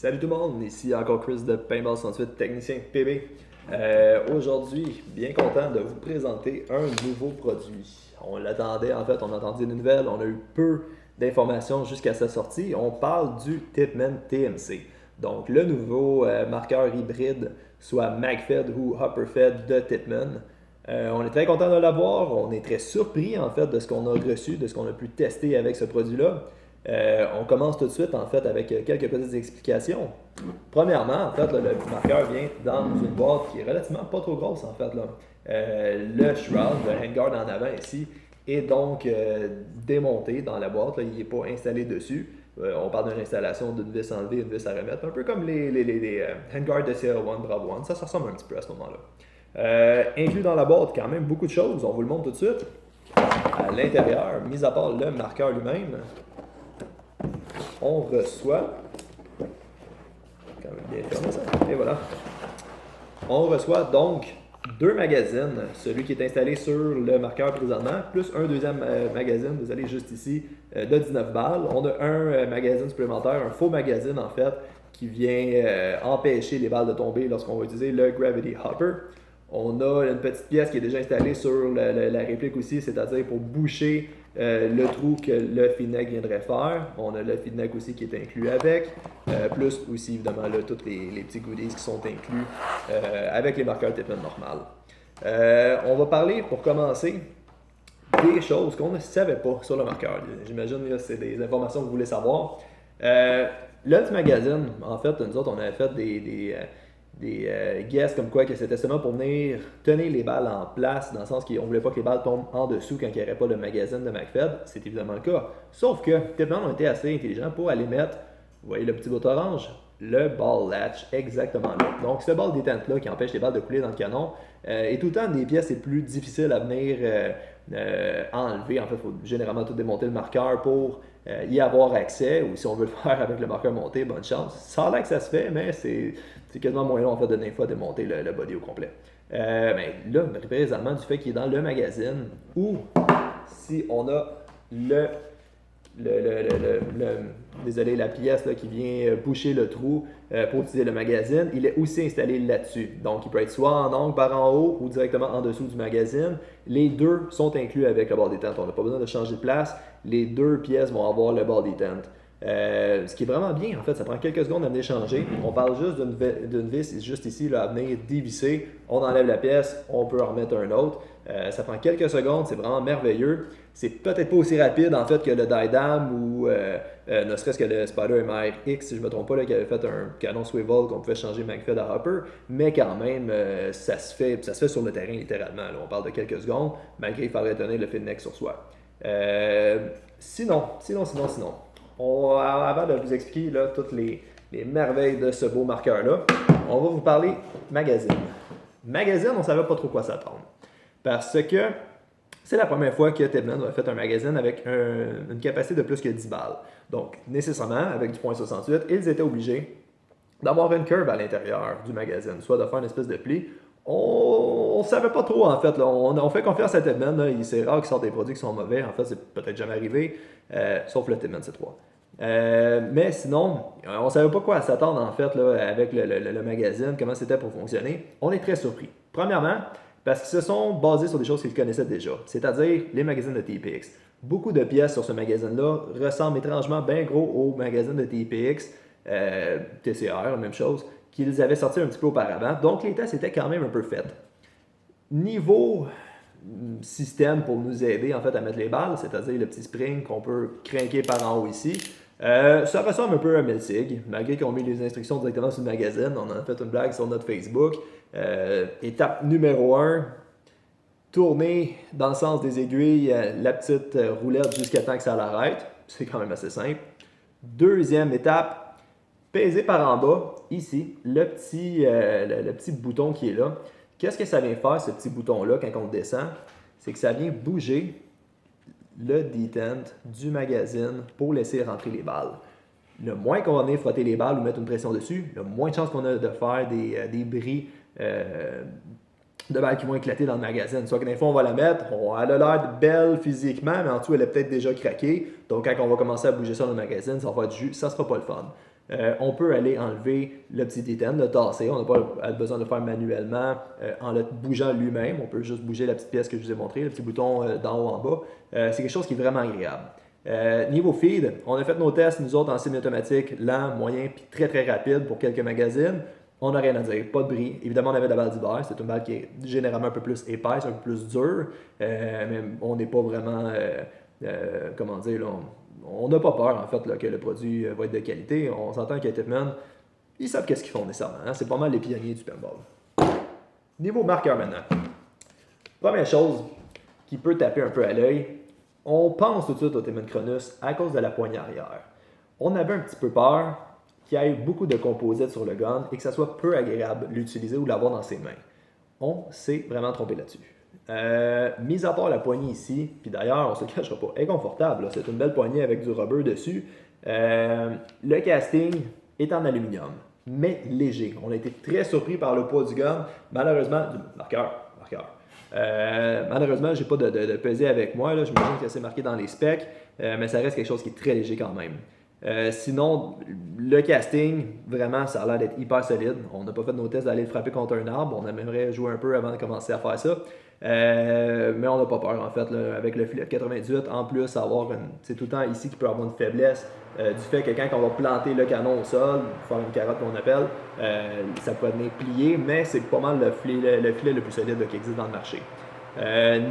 Salut tout le monde, ici encore Chris de Paintball 108, technicien PB. Aujourd'hui, bien content de vous présenter un nouveau produit. On l'attendait, en fait, on a entendu une nouvelle, on a eu peu d'informations jusqu'à sa sortie. On parle du Tipman TMC. Donc, le nouveau marqueur hybride, soit MagFed ou HopperFed de Tipman. On est très content de l'avoir, on est très surpris en fait de ce qu'on a reçu, de ce qu'on a pu tester avec ce produit-là. On commence tout de suite en fait avec quelques petites explications. Premièrement, en fait, là, le petit marqueur vient dans une boîte qui est relativement pas trop grosse en fait. Là. Le shroud, le handguard en avant ici, est donc démonté dans la boîte. Là, il n'est pas installé dessus. On parle d'une installation d'une vis enlevée, une vis à remettre, un peu comme les handguards de CL1 Bravo 1. Ça ressemble un petit peu à ce moment-là. Inclus dans la boîte, quand même beaucoup de choses. On vous le montre tout de suite. À l'intérieur, mis à part le marqueur lui-même, on reçoit, quand même bien fermé ça, et voilà, on reçoit donc deux magazines, celui qui est installé sur le marqueur présentement, plus un deuxième magazine, vous allez juste ici, de 19 balles. On a un magazine supplémentaire, un faux magazine en fait, qui vient empêcher les balles de tomber lorsqu'on va utiliser le Gravity Hopper. On a une petite pièce qui est déjà installée sur la réplique aussi, c'est-à-dire pour boucher le trou que le feedneck viendrait faire. On a le feedneck aussi qui est inclus avec, plus aussi évidemment là, tous les petits goodies qui sont inclus avec les marqueurs Tipman normal. On va parler pour commencer des choses qu'on ne savait pas sur le marqueur. J'imagine que c'est des informations que vous voulez savoir. Le petit magazine, en fait, nous autres, on avait fait des guesses comme quoi que c'était seulement pour venir tenir les balles en place, dans le sens qu'on ne voulait pas que les balles tombent en dessous quand il n'y aurait pas le magazine de MagFed. C'est évidemment le cas. Sauf que Tipman ont été assez intelligents pour aller mettre, vous voyez le petit bout orange, le ball latch exactement là. Donc ce ball détente-là qui empêche les balles de couler dans le canon est tout le temps des pièces les plus difficiles à venir enlever. En fait, il faut généralement tout démonter le marqueur pour y avoir accès, ou si on veut le faire avec le marqueur monté, bonne chance. Ça a l'air que ça se fait, mais c'est quasiment moins long en fait de fois de démonter le body au complet. Mais là, présentement, du fait qu'il est dans le magazine, ou si on a désolé, la pièce là, qui vient boucher le trou pour utiliser le magazine, il est aussi installé là-dessus. Donc, il peut être soit en angle par en haut ou directement en dessous du magazine. Les deux sont inclus avec le bord détente. On n'a pas besoin de changer de place. Les deux pièces vont avoir le bord détente. Ce qui est vraiment bien, en fait, ça prend quelques secondes à venir changer. On parle juste d'une vis, juste ici, là, à venir dévisser. On enlève la pièce, on peut en remettre un autre. Ça prend quelques secondes, c'est vraiment merveilleux. C'est peut-être pas aussi rapide en fait que le Dydam ou ne serait-ce que le Spider MRX, si je ne me trompe pas, là, qui avait fait un canon swivel qu'on pouvait changer MagFed à Hopper, mais quand même, ça se fait sur le terrain littéralement. Là. On parle de quelques secondes, malgré qu'il faudrait tenir le feedneck sur soi. Sinon, avant de vous expliquer là, toutes les merveilles de ce beau marqueur-là, on va vous parler magazine. Magazine, on ne savait pas trop quoi s'attendre. Parce que c'est la première fois que Tipman a fait un magazine avec une capacité de plus que 10 balles. Donc, nécessairement, avec du .68, ils étaient obligés d'avoir une curve à l'intérieur du magazine, soit de faire une espèce de pli. On ne savait pas trop, en fait. Là. On fait confiance à Tipman. C'est rare qu'ils sortent des produits qui sont mauvais. En fait, c'est peut-être jamais arrivé, sauf le Tipman C3. Mais sinon, on ne savait pas quoi s'attendre, en fait, là, avec le magazine, comment c'était pour fonctionner. On est très surpris. Premièrement, parce qu'ils se sont basés sur des choses qu'ils connaissaient déjà, c'est-à-dire les magazines de TPX. Beaucoup de pièces sur ce magazine-là ressemblent étrangement bien gros au magazine de TPX, TCR, même chose, qu'ils avaient sorti un petit peu auparavant. Donc les tests étaient quand même un peu faits. Niveau système pour nous aider en fait à mettre les balles, c'est-à-dire le petit spring qu'on peut craquer par en haut ici, ça ressemble un peu à Melzig, malgré qu'on met les instructions directement sur le magazine. On en a fait une blague sur notre Facebook. Étape numéro 1, tourner dans le sens des aiguilles la petite roulette jusqu'à temps que ça l'arrête. C'est quand même assez simple. Deuxième étape, peser par en bas, ici, le petit bouton qui est là. Qu'est-ce que ça vient faire, ce petit bouton-là, quand on descend? C'est que ça vient bouger le detent du magazine pour laisser rentrer les balles. Le moins qu'on va venir frotter les balles ou mettre une pression dessus, le moins de chance qu'on a de faire des bris de balles qui vont éclater dans le magazine. Soit que des fois, on va la mettre, elle a l'air belle physiquement, mais en dessous, elle est peut-être déjà craquée. Donc, quand on va commencer à bouger ça dans le magazine, ça va faire du jus, ça sera pas le fun. On peut aller enlever le petit D10, le tasser. On n'a pas besoin de le faire manuellement en le bougeant lui-même. On peut juste bouger la petite pièce que je vous ai montrée, le petit bouton d'en haut en bas. C'est quelque chose qui est vraiment agréable. Niveau feed, on a fait nos tests, nous autres, en semi-automatique, lent, moyen, puis très très rapide pour quelques magazines. On n'a rien à dire, pas de bris. Évidemment, on avait la balle d'hiver. C'est une balle qui est généralement un peu plus épaisse, un peu plus dure. Mais on n'est pas vraiment, comment dire, là, on n'a pas peur, en fait, là, que le produit va être de qualité. On s'entend qu'à Tipman, ils savent qu'est-ce qu'ils font nécessairement. Hein? C'est pas mal les pionniers du paintball. Niveau marqueur maintenant. Première chose qui peut taper un peu à l'œil, on pense tout de suite au Tipman Cronus à cause de la poignée arrière. On avait un petit peu peur qu'il y ait beaucoup de composites sur le gun et que ça soit peu agréable l'utiliser ou l'avoir dans ses mains. On s'est vraiment trompé là-dessus. Mis à part la poignée ici, puis d'ailleurs, on ne se le cachera pas, elle est confortable. C'est une belle poignée avec du rubber dessus. Le casting est en aluminium, mais léger. On a été très surpris par le poids du gun. Malheureusement, du marqueur. Malheureusement, je n'ai pas de pesée avec moi. Là. J'imagine que c'est marqué dans les specs, mais ça reste quelque chose qui est très léger quand même. Sinon, le casting, vraiment, ça a l'air d'être hyper solide. On n'a pas fait nos tests d'aller le frapper contre un arbre. On aimerait jouer un peu avant de commencer à faire ça. Mais on n'a pas peur, en fait, là, avec le filet de 98. En plus, c'est tout le temps ici qu'il peut avoir une faiblesse du fait que quand on va planter le canon au sol, faire une carotte qu'on appelle, ça peut venir plier, mais c'est pas mal le filet le plus solide qui existe dans le marché.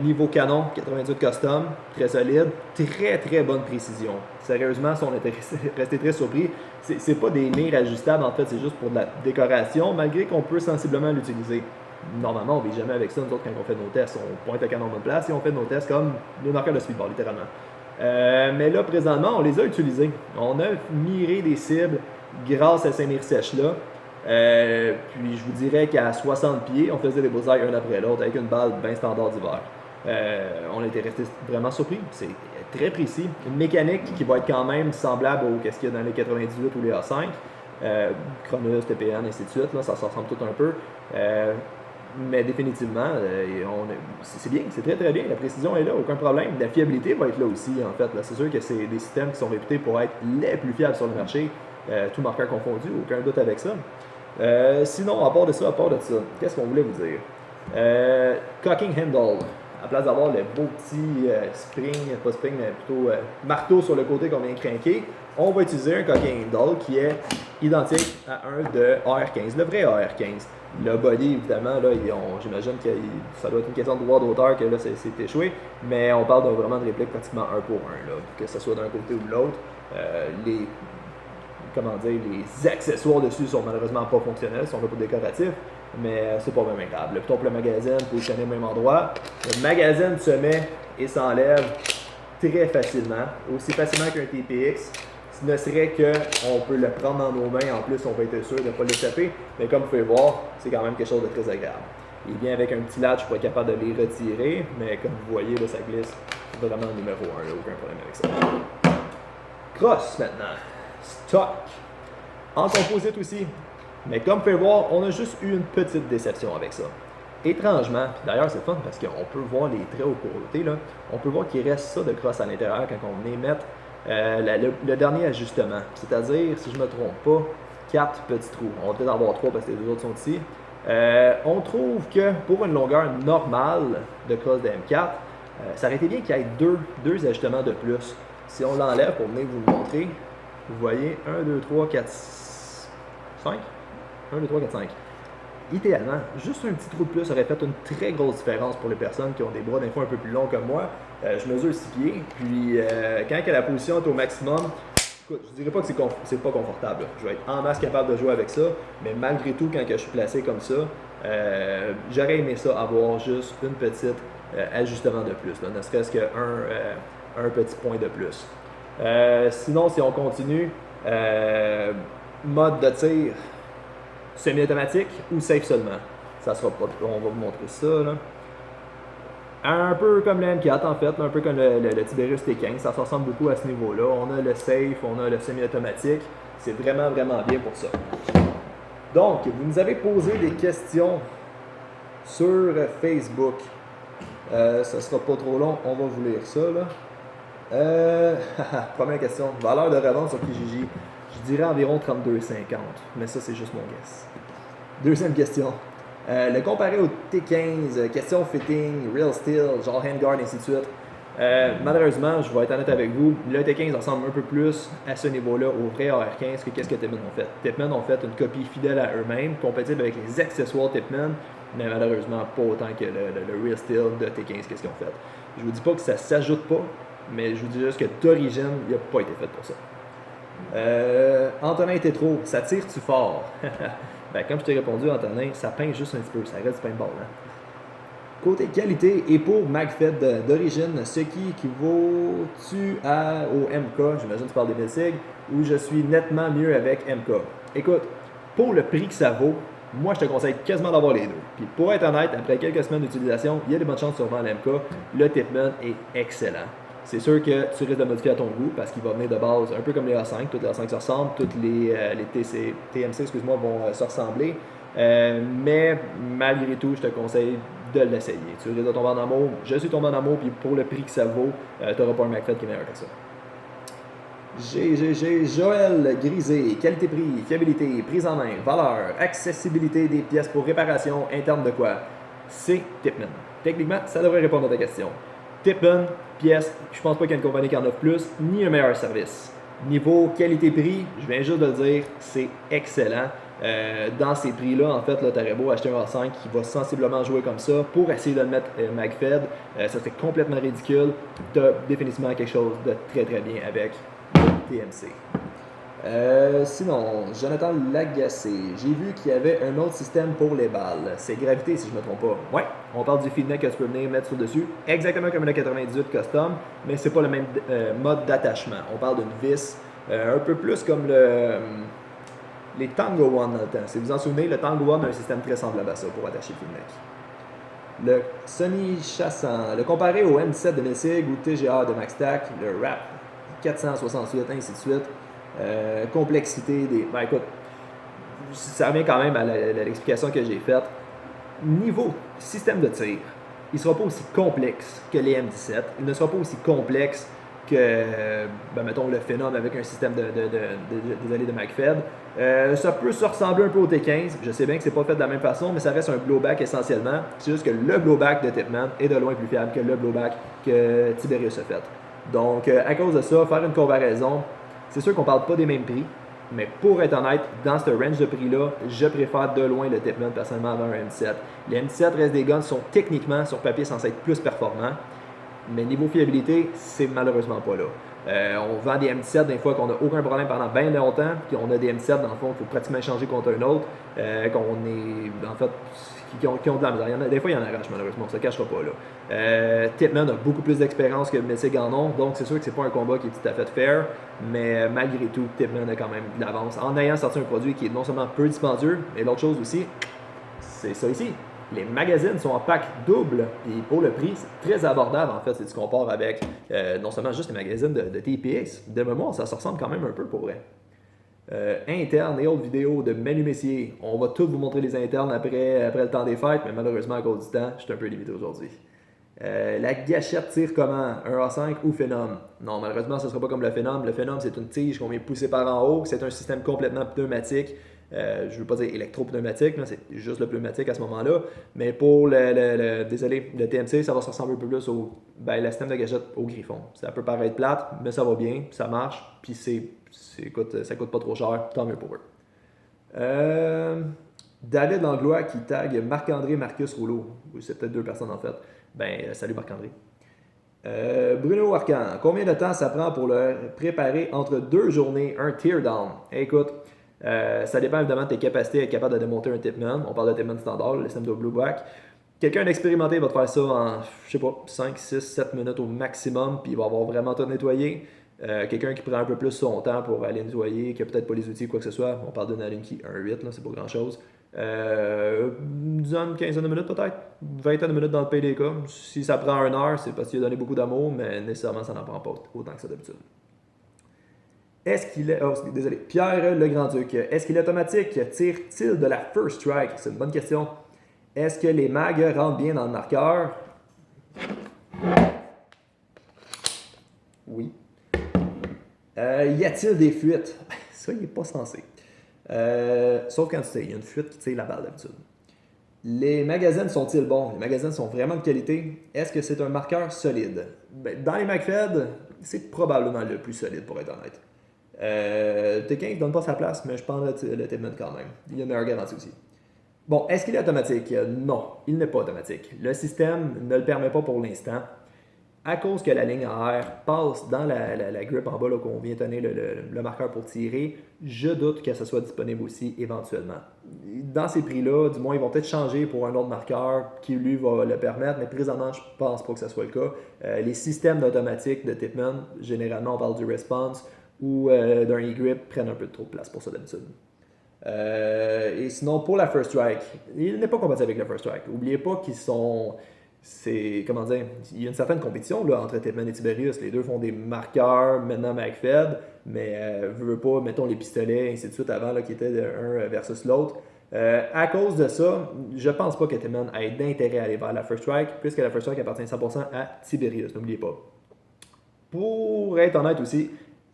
Niveau canon, 98 custom, très solide, très très bonne précision. Sérieusement, si on était resté très surpris, c'est pas des mires ajustables, en fait, c'est juste pour de la décoration, malgré qu'on peut sensiblement l'utiliser. Normalement, on ne vit jamais avec ça, nous autres, quand on fait nos tests. On pointe le canon en bonne place et on fait nos tests comme les marqueurs de speedball, littéralement. Mais là, présentement, on les a utilisés. On a miré des cibles grâce à ces mires sèches-là. Puis je vous dirais qu'à 60 pieds, on faisait des bullseyes un après l'autre avec une balle bien standard d'hiver. On était resté vraiment surpris. C'est très précis. Une mécanique qui va être quand même semblable au qu'est-ce qu'il y a dans les 98 ou les A5. Cronus, TPN, ainsi de suite. Là, ça se ressemble tout un peu. Mais définitivement, c'est bien, c'est très très bien. La précision est là, aucun problème. La fiabilité va être là aussi, en fait. Là, c'est sûr que c'est des systèmes qui sont réputés pour être les plus fiables sur le marché, tout marqueur confondu, aucun doute avec ça. Sinon, à part de ça, qu'est-ce qu'on voulait vous dire? Cocking handle. À la place d'avoir le beau petit pas spring, mais plutôt marteau sur le côté qu'on vient craquer, on va utiliser un cocking handle qui est identique à un de AR-15, le vrai AR-15. Le body, évidemment, là, j'imagine que ça doit être une question de droit d'auteur que là, c'est échoué, mais on parle vraiment de réplique pratiquement un pour un, là, que ce soit d'un côté ou de l'autre. Les accessoires dessus sont malheureusement pas fonctionnels, sont là pour décoratifs, mais c'est pas vraiment grave. Le piton pour le magazine, positionné au même endroit. Le magazine se met et s'enlève très facilement, aussi facilement qu'un TPX. Ce ne serait qu'on peut le prendre dans nos mains, en plus on va être sûr de ne pas l'échapper, mais comme vous pouvez voir, c'est quand même quelque chose de très agréable. Il vient avec un petit latch pour être capable de les retirer, mais comme vous voyez, là, ça glisse vraiment numéro 1, là, aucun problème avec ça. Crosse maintenant. Stock. En composite aussi. Mais comme vous pouvez voir, on a juste eu une petite déception avec ça. Étrangement, d'ailleurs c'est fun parce qu'on peut voir les traits au côté, là, on peut voir qu'il reste ça de crosse à l'intérieur quand on venait mettre le dernier ajustement. C'est-à-dire, si je ne me trompe pas, 4 petits trous. On va peut-être en avoir 3 parce que les deux autres sont ici. On trouve que pour une longueur normale de crosse de M4, ça aurait été bien qu'il y ait deux ajustements de plus. Si on l'enlève pour venir vous le montrer, vous voyez 1, 2, 3, 4, 5. 1, 2, 3, 4, 5. Idéalement, juste un petit trou de plus aurait fait une très grosse différence pour les personnes qui ont des bras des fois un peu plus longs comme moi. Je mesure 6 pieds, puis quand la position est au maximum, écoute, je dirais pas que c'est pas confortable. Je vais être en masse capable de jouer avec ça, mais malgré tout, quand je suis placé comme ça, j'aurais aimé ça avoir juste une petite ajustement de plus, là, ne serait-ce qu'un petit point de plus. Sinon, si on continue, mode de tir semi-automatique ou safe seulement. Ça sera pas. On va vous montrer ça. Là. Un peu comme le M4 en fait, un peu comme le Tiberius T15. Ça se ressemble beaucoup à ce niveau-là. On a le safe, on a le semi-automatique. C'est vraiment, vraiment bien pour ça. Donc, vous nous avez posé des questions sur Facebook. Ça sera pas trop long. On va vous lire ça. Là. Première question. Valeur de revente sur Kijiji. Je dirais environ 32,50, mais ça, c'est juste mon guess. Deuxième question. Le comparer au T15, question fitting, real steel, genre handguard, ainsi de suite. Malheureusement, je vais être honnête avec vous, le T15 ressemble un peu plus à ce niveau-là au vrai AR15 que qu'est-ce que Tippmann ont fait. Tippmann ont fait une copie fidèle à eux-mêmes, compatible avec les accessoires Tippmann, mais malheureusement pas autant que le Real Steel de T15, qu'est-ce qu'ils ont fait. Je vous dis pas que ça s'ajoute pas, mais je vous dis juste que d'origine, il n'a pas été fait pour ça. Antonin Tétrault, ça tire-tu fort? Ben, comme je t'ai répondu, Antonin, ça pince juste un petit peu, ça reste du paintball. Hein? Côté qualité, et pour MagFed d'origine, ce qui équivaut-tu au MK? J'imagine que tu parles des Messig, où je suis nettement mieux avec MK. Écoute, pour le prix que ça vaut, moi je te conseille quasiment d'avoir les deux. Puis pour être honnête, après quelques semaines d'utilisation, il y a des bonnes chances sur le MK. Le Tippmann est excellent. C'est sûr que tu risques de modifier à ton goût parce qu'il va venir de base un peu comme les A5. Toutes les A5 se ressemblent, toutes les TMC vont se ressembler. Mais malgré tout, je te conseille de l'essayer. Tu risques de tomber en amour. Je suis tombé en amour, puis pour le prix que ça vaut, tu n'auras pas un MagFed qui est meilleur que ça. Joël Grisé, qualité-prix, fiabilité, prise en main, valeur, accessibilité des pièces pour réparation interne de quoi? C'est Tippmann. Techniquement, ça devrait répondre à ta question. Tippmann, pièce, je pense pas qu'il y ait une compagnie qui en offre plus, ni un meilleur service. Niveau qualité-prix, je viens juste de le dire, c'est excellent. Dans ces prix-là, en fait, tu aurais beau acheter un A5 qui va sensiblement jouer comme ça pour essayer de le mettre MagFed, ça serait complètement ridicule. Tu as définitivement quelque chose de très très bien avec TMC. Sinon, Jonathan Lagacé, j'ai vu qu'il y avait un autre système pour les balles. C'est Gravité, si je ne me trompe pas. Ouais, on parle du feedback que tu peux venir mettre sur dessus, exactement comme le 98 Custom, mais c'est pas le même mode d'attachement. On parle d'une vis un peu plus comme les Tango One dans le temps. Si vous en souvenez, le Tango One a un système très semblable à ça pour attacher le feedback. Le Sony Chassant, le comparé au M17 de Messig ou TGA de MaxTac, le RAP 468, ainsi de suite. Complexité des. Ben écoute, ça revient quand même à l'explication que j'ai faite. Niveau système de tir, il ne sera pas aussi complexe que les M17. Il ne sera pas aussi complexe que, ben mettons, le Phenom avec un système de MagFed. Ça peut se ressembler un peu au T15. Je sais bien que c'est pas fait de la même façon, mais ça reste un blowback essentiellement. C'est juste que le blowback de Tippmann est de loin plus fiable que le blowback que Tiberius a fait. Donc, à cause de ça, faire une comparaison, c'est sûr qu'on ne parle pas des mêmes prix, mais pour être honnête, dans ce range de prix-là, je préfère de loin le Tippmann personnellement avant un M17. Les M17 restent des guns qui sont techniquement, sur papier, censés être plus performants, mais niveau fiabilité, c'est malheureusement pas là. On vend des M17 des fois qu'on n'a aucun problème pendant bien longtemps, puis on a des M17 dans le fond qu'il faut pratiquement échanger contre un autre, qu'on est en fait qui ont de la misère. Des fois, il y en arrache malheureusement, on ne se cachera pas là. Tippmann a beaucoup plus d'expérience que Messig en ont, donc c'est sûr que c'est pas un combat qui est tout à fait fair, mais malgré tout, Tippmann a quand même de l'avance en ayant sorti un produit qui est non seulement peu dispendieux, mais l'autre chose aussi, c'est ça ici. Les magazines sont en pack double, et pour le prix, c'est très abordable en fait si tu compares avec non seulement juste les magazines de TPS. De mémoire, ça se ressemble quand même un peu pour vrai. Internes et autres vidéos de Manu Messier. On va tous vous montrer les internes après le temps des fêtes, mais malheureusement, à cause du temps, je suis un peu limité aujourd'hui. La gâchette tire comment? Un A5 ou Phenom? Non, malheureusement, ce ne sera pas comme le Phenom. Le Phenom, c'est une tige qu'on vient pousser par en haut. C'est un système complètement pneumatique. Je ne veux pas dire électro-pneumatique, c'est juste le pneumatique à ce moment-là. Mais pour le TMC, ça va se ressembler un peu plus au système de gâchette au Griffon. Ça peut paraître plate, mais ça va bien, ça marche, puis ça coûte pas trop cher, tant mieux pour eux. David Langlois qui tag Marc-André Marcus Rouleau. Oui, c'est peut-être deux personnes en fait. Salut Marc-André. Bruno Arcan, combien de temps ça prend pour le préparer entre 2 journées, un teardown? Écoute, ça dépend évidemment de tes capacités à être capable de démonter un Tippmann. On parle de Tippmann standard, le système de Blueback. Quelqu'un d'expérimenté va te faire ça en, 5, 6, 7 minutes au maximum, puis il va avoir vraiment tout nettoyé. Quelqu'un qui prend un peu plus son temps pour aller nettoyer, qui n'a peut-être pas les outils ou quoi que ce soit, on parle d'une Allen-Key 1.8, là, c'est pas grand-chose. Disons une quinzaine de minutes peut-être, 20 de minutes dans le PDK. Si ça prend 1 heure, c'est parce qu'il a donné beaucoup d'amour, mais nécessairement ça n'en prend pas autant que ça d'habitude. Est-ce qu'il est. Oh, désolé. Pierre Le Grand-Duc. Est-ce qu'il est automatique? Tire-t-il de la first strike? C'est une bonne question. Est-ce que les mags rentrent bien dans le marqueur? Oui. Y a-t-il des fuites? Ça, il n'est pas censé. Sauf quand tu sais, il y a une fuite qui tire la balle d'habitude. Les magazines sont-ils bons? Les magazines sont vraiment de qualité. Est-ce que c'est un marqueur solide? Ben, dans les MagFed, c'est probablement le plus solide pour être honnête. T15 ne donne pas sa place, mais je prendrais le Tipman quand même. Il y a une meilleure garantie aussi. Bon, est-ce qu'il est automatique? Non, il n'est pas automatique. Le système ne le permet pas pour l'instant. À cause que la ligne en air passe dans la grip en bas qu'on vient tenir le marqueur pour tirer, je doute que ça soit disponible aussi éventuellement. Dans ces prix-là, du moins, ils vont peut-être changer pour un autre marqueur qui, lui, va le permettre, mais présentement, je ne pense pas que ce soit le cas. Les systèmes d'automatique de Tipman, généralement, on parle du response ou d'un e-grip, prennent un peu trop de place pour ça d'habitude. Et sinon, pour la First Strike, il n'est pas compatible avec la First Strike. N'oubliez pas qu'ils sont... comment dire, il y a une certaine compétition là, entre Tipman et Tiberius. Les deux font des marqueurs, maintenant MagFed, mais veux pas, mettons les pistolets, ainsi de suite, avant là, qui étaient un versus l'autre. À cause de ça, je pense pas que Tipman ait d'intérêt à aller vers la First Strike, puisque la First Strike appartient 100% à Tiberius, n'oubliez pas. Pour être honnête aussi,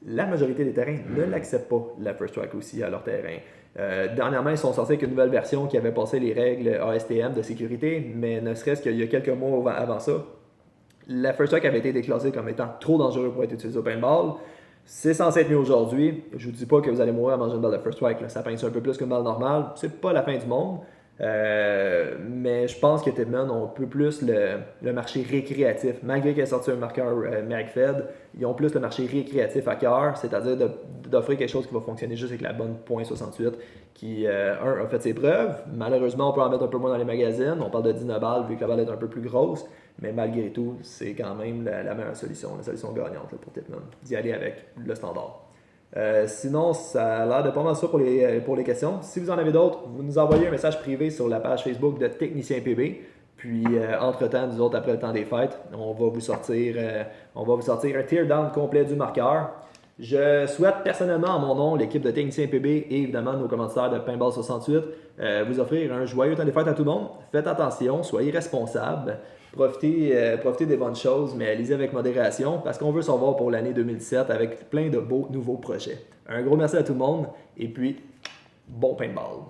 la majorité des terrains ne l'acceptent pas, la First Strike aussi, à leur terrain. Dernièrement, ils sont sortis avec une nouvelle version qui avait passé les règles ASTM de sécurité, mais ne serait-ce qu'il y a quelques mois avant ça, la First Strike avait été déclassée comme étant trop dangereux pour être utilisée au paintball. C'est censé être mieux aujourd'hui. Je ne vous dis pas que vous allez mourir à manger une balle de First Strike, là. Ça pince un peu plus qu'une balle normale. C'est pas la fin du monde. Mais je pense que Tipman ont un peu plus le marché récréatif. Malgré qu'il ait sorti un marqueur MagFed, ils ont plus le marché récréatif à cœur, c'est-à-dire d'offrir quelque chose qui va fonctionner juste avec la bonne .68 qui, a fait ses preuves. Malheureusement, on peut en mettre un peu moins dans les magazines. On parle de 19 balles vu que la balle est un peu plus grosse. Mais malgré tout, c'est quand même la meilleure solution, la solution gagnante là, pour Tipman, d'y aller avec le standard. Sinon, ça a l'air de pas mal ça pour les questions. Si vous en avez d'autres, vous nous envoyez un message privé sur la page Facebook de Technicien PB. Puis, entre-temps, nous autres, après le temps des fêtes, on va vous sortir un teardown complet du marqueur. Je souhaite personnellement, en mon nom, l'équipe de Technicien PB et évidemment nos commanditaires de Paintball 68, vous offrir un joyeux temps des fêtes à tout le monde. Faites attention, soyez responsables. Profitez des bonnes choses, mais allez-y avec modération parce qu'on veut s'en voir pour l'année 2017 avec plein de beaux nouveaux projets. Un gros merci à tout le monde et puis bon paintball!